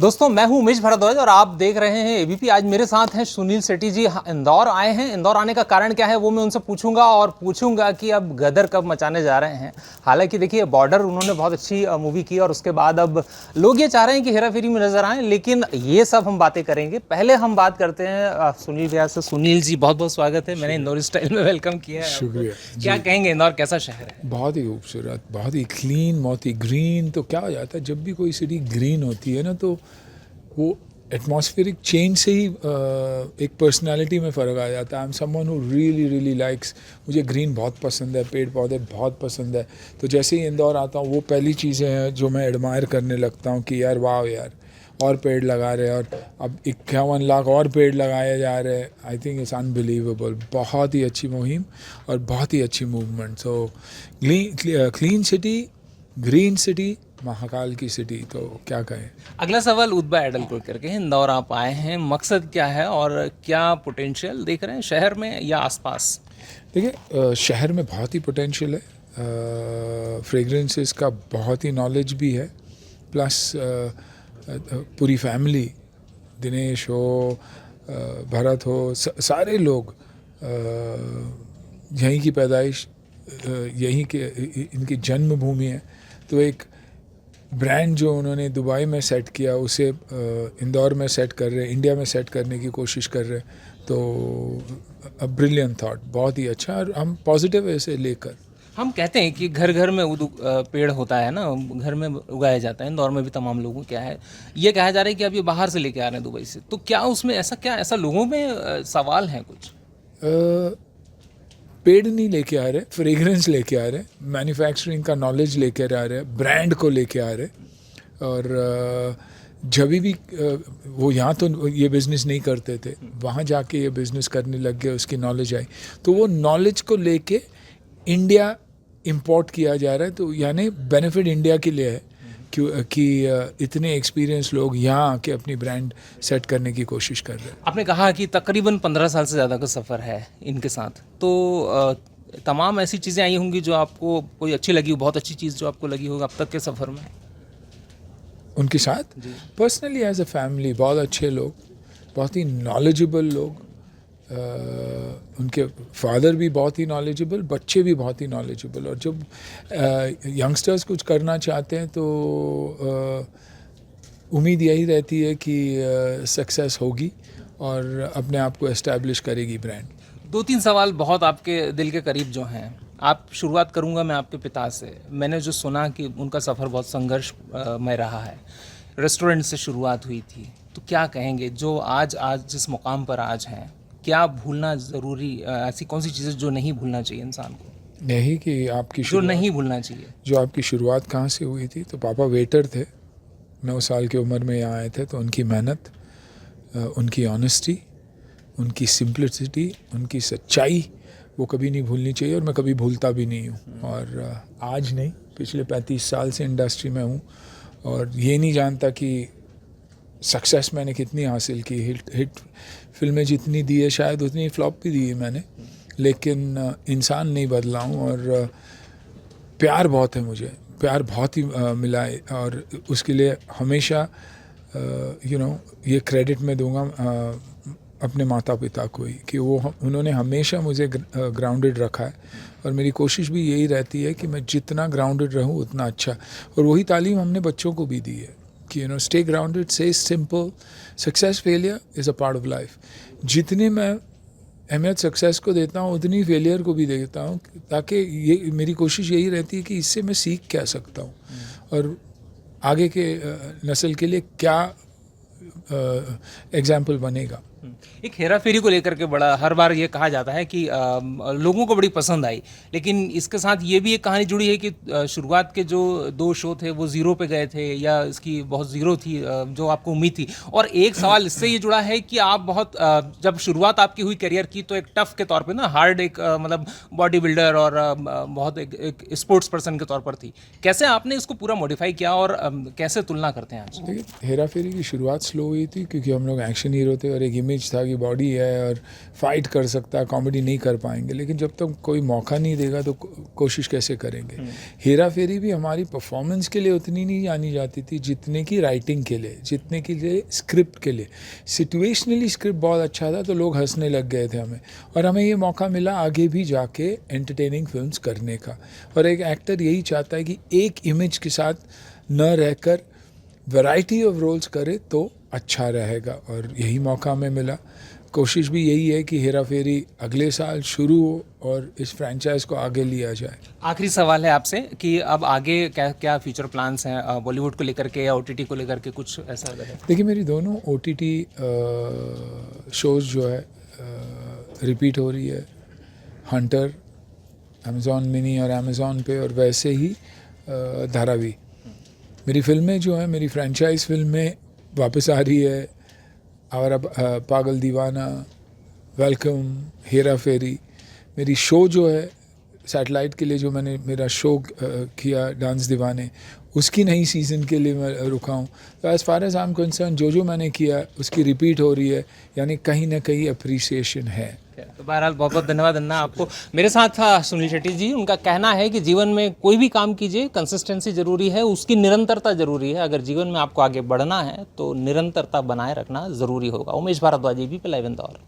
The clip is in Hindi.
दोस्तों मैं हूं उमेश भारद्वाज और आप देख रहे हैं एबीपी। आज मेरे साथ हैं सुनील सेठी जी। इंदौर आए हैं। इंदौर आने का कारण क्या है वो मैं उनसे पूछूंगा कि अब गदर कब मचाने जा रहे हैं। हालांकि देखिए बॉर्डर उन्होंने बहुत अच्छी मूवी की और उसके बाद अब लोग ये चाह रहे हैं कि हेरा फेरी में नजर आए, लेकिन ये सब हम बातें करेंगे। पहले हम बात करते हैं सुनील भैया से। सुनील जी बहुत बहुत स्वागत है। मैंने इंदौर स्टाइल में वेलकम किया है। शुक्रिया। क्या कहेंगे, इंदौर कैसा शहर है? बहुत ही खूबसूरत, बहुत ही क्लीन, बहुत ही ग्रीन। तो क्या हो जाता है जब भी कोई सिटी ग्रीन होती है ना, तो वो एटमॉस्फेरिक चेंज से ही एक पर्सनालिटी में फ़र्क आ जाता है। I am someone who really really likes, मुझे ग्रीन बहुत पसंद है, पेड़ पौधे बहुत पसंद है। तो जैसे ही इंदौर आता हूँ वो पहली चीज़ें हैं जो मैं एडमायर करने लगता हूँ कि यार वाह यार, और पेड़ लगा रहे हैं, और अब 51 लाख और पेड़ लगाए जा रहे हैं। I think it's unbelievable. बहुत ही अच्छी मुहिम और बहुत ही अच्छी movement. So clean city, green city, Mahakal की सिटी, तो क्या कहें। अगला सवाल उद्बा एडल को करके। इंदौर आप आए हैं, मकसद क्या है और क्या पोटेंशियल देख रहे हैं शहर में या आसपास? देखिए शहर में बहुत ही पोटेंशियल है। फ्रेगरेंसेस का बहुत ही नॉलेज भी है, प्लस पूरी फैमिली, दिनेश हो, भरत हो, सारे लोग यहीं की पैदाइश, यहीं के, इनकी जन्मभूमि है। तो एक ब्रांड जो उन्होंने दुबई में सेट किया उसे इंदौर में सेट कर रहे हैं, इंडिया में सेट करने की कोशिश कर रहे हैं। तो अ ब्रिलियंट थॉट, बहुत ही अच्छा, और हम पॉजिटिव है इसे लेकर। हम कहते हैं कि घर घर में पेड़ होता है ना, घर में उगाया जाता है। इंदौर में भी तमाम लोगों क्या है, ये कहा जा रहा है कि अब ये बाहर से लेके आ रहे हैं दुबई से। तो क्या उसमें ऐसा लोगों में सवाल है कुछ? पेड़ नहीं लेके आ रहे, फ्रेगरेंस लेके आ रहे, मैन्युफैक्चरिंग का नॉलेज लेकर आ रहे, ब्रांड को लेके आ रहे। और जब भी वो यहाँ तो ये बिज़नेस नहीं करते थे, वहाँ जाके ये बिज़नेस करने लग गए, उसकी नॉलेज आई, तो वो नॉलेज को लेके इंडिया इंपोर्ट किया जा रहा है। तो यानी बेनिफिट इंडिया के लिए है कि इतने एक्सपीरियंस लोग यहाँ आके अपनी ब्रांड सेट करने की कोशिश कर रहे हैं। आपने कहा कि तकरीबन 15 साल से ज़्यादा का सफ़र है इनके साथ, तो तमाम ऐसी चीज़ें आई होंगी जो आपको कोई अच्छी लगी हो, बहुत अच्छी चीज़ जो आपको लगी होगी अब तक के सफ़र में उनके साथ। पर्सनली एज अ फैमिली बहुत अच्छे लोग, बहुत ही नॉलेजेबल लोग। उनके फादर भी बहुत ही नॉलेजेबल, बच्चे भी बहुत ही नॉलेजेबल। और जब यंगस्टर्स कुछ करना चाहते हैं तो उम्मीद यही रहती है कि सक्सेस होगी और अपने आप को एस्टैब्लिश करेगी ब्रांड। 2-3 सवाल बहुत आपके दिल के करीब जो हैं। आप शुरुआत करूंगा मैं आपके पिता से। मैंने जो सुना कि उनका सफ़र बहुत संघर्ष में रहा है, रेस्टोरेंट से शुरुआत हुई थी। तो क्या कहेंगे जो आज जिस मुकाम पर आज हैं, क्या भूलना ज़रूरी, ऐसी कौन सी चीज़ें जो नहीं भूलना चाहिए इंसान को? यही कि आपकी जो नहीं भूलना चाहिए। जो आपकी शुरुआत कहाँ से हुई थी? तो पापा वेटर थे, 9 साल की उम्र में यहाँ आए थे। तो उनकी मेहनत, उनकी ऑनेस्टी, उनकी सिंप्लिसिटी, उनकी सच्चाई, वो कभी नहीं भूलनी चाहिए, और मैं कभी भूलता भी नहीं हूँ। और आज नहीं, पिछले 35 साल से इंडस्ट्री में हूँ और ये नहीं जानता कि सक्सेस मैंने कितनी हासिल की। हिट फिल्में जितनी दी है शायद उतनी फ्लॉप भी दी है मैंने, लेकिन इंसान नहीं बदला हूँ। और प्यार बहुत है, मुझे प्यार बहुत ही मिला है, और उसके लिए हमेशा ये क्रेडिट मैं दूंगा अपने माता पिता को ही, कि उन्होंने हमेशा मुझे ग्राउंडेड रखा है। और मेरी कोशिश भी यही रहती है कि मैं जितना ग्राउंडेड रहूं उतना अच्छा। और वही तालीम हमने बच्चों को भी दी है कि stay grounded, stay simple, success failure is a part of life. जितनी मैं अहमियत सक्सेस को देता हूँ उतनी फेलियर को भी देता हूँ, ताकि ये मेरी कोशिश यही रहती है कि इससे मैं सीख क्या सकता हूँ और आगे के नस्ल के लिए क्या एग्जाम्पल बनेगा। एक हेरा फेरी को लेकर के बड़ा हर बार ये कहा जाता है कि लोगों को बड़ी पसंद आई, लेकिन इसके साथ ये भी एक कहानी जुड़ी है कि शुरुआत के जो 2 शो थे वो ज़ीरो पे गए थे, या इसकी बहुत ज़ीरो थी जो आपको उम्मीद थी। और एक सवाल इससे ये जुड़ा है कि आप बहुत जब शुरुआत आपकी हुई करियर की तो एक टफ के तौर पे ना, हार्ड, एक मतलब बॉडी बिल्डर और बहुत एक स्पोर्ट्स पर्सन के तौर पर थी। कैसे आपने इसको पूरा मॉडिफाई किया और कैसे तुलना करते हैं आज? देखिए हेरा फेरी की शुरुआत स्लो हुई थी क्योंकि हम लोग एक्शन हीरो थे और एक इमेज इमेज था कि बॉडी है और फाइट कर सकता है, कॉमेडी नहीं कर पाएंगे, लेकिन जब तक कोई मौका नहीं देगा तो कोशिश कैसे करेंगे। हेरा फेरी भी हमारी परफॉर्मेंस के लिए उतनी नहीं जानी जाती थी जितने की राइटिंग के लिए, जितने के लिए स्क्रिप्ट के लिए। सिचुएशनली स्क्रिप्ट बहुत अच्छा था तो लोग हंसने लग गए थे हमें, और हमें ये मौका मिला आगे भी जाके एंटरटेनिंग फिल्म्स करने का। और एक एक्टर यही चाहता है कि एक इमेज के साथ न रहकर वैरायटी ऑफ रोल्स करे तो अच्छा रहेगा, और यही मौका हमें मिला। कोशिश भी यही है कि हेरा फेरी अगले साल शुरू हो और इस फ्रेंचाइज को आगे लिया जाए। आखिरी सवाल है आपसे कि अब आगे क्या क्या फ्यूचर प्लान्स हैं बॉलीवुड को लेकर के या ओटीटी को लेकर के, कुछ ऐसा अगर है? देखिए, मेरी दोनों ओटीटी शोज़ जो है रिपीट हो रही है। हंटर अमेज़ॉन मिनी और अमेज़ॉन पे, और वैसे ही धारावी। मेरी फिल्में जो हैं, मेरी फ्रेंचाइज फिल्में वापस आ रही है। आवारा पागल दीवाना, वेलकम, हेरा फेरी। मेरी शो जो है सैटेलाइट के लिए, जो मैंने मेरा शो किया डांस दीवाने, उसकी नई सीज़न के लिए मैं रुका हूँ। तो as far as I am concern जो मैंने किया उसकी रिपीट हो रही है, यानी कहीं ना कहीं अप्रिसिएशन है। तो बहरहाल बहुत बहुत धन्यवाद अन्ना आपको। मेरे साथ था सुनील शेट्टी जी। उनका कहना है कि जीवन में कोई भी काम कीजिए, कंसिस्टेंसी जरूरी है, उसकी निरंतरता जरूरी है। अगर जीवन में आपको आगे बढ़ना है तो निरंतरता बनाए रखना जरूरी होगा। Umesh Bhardwaj, ABP live Indore.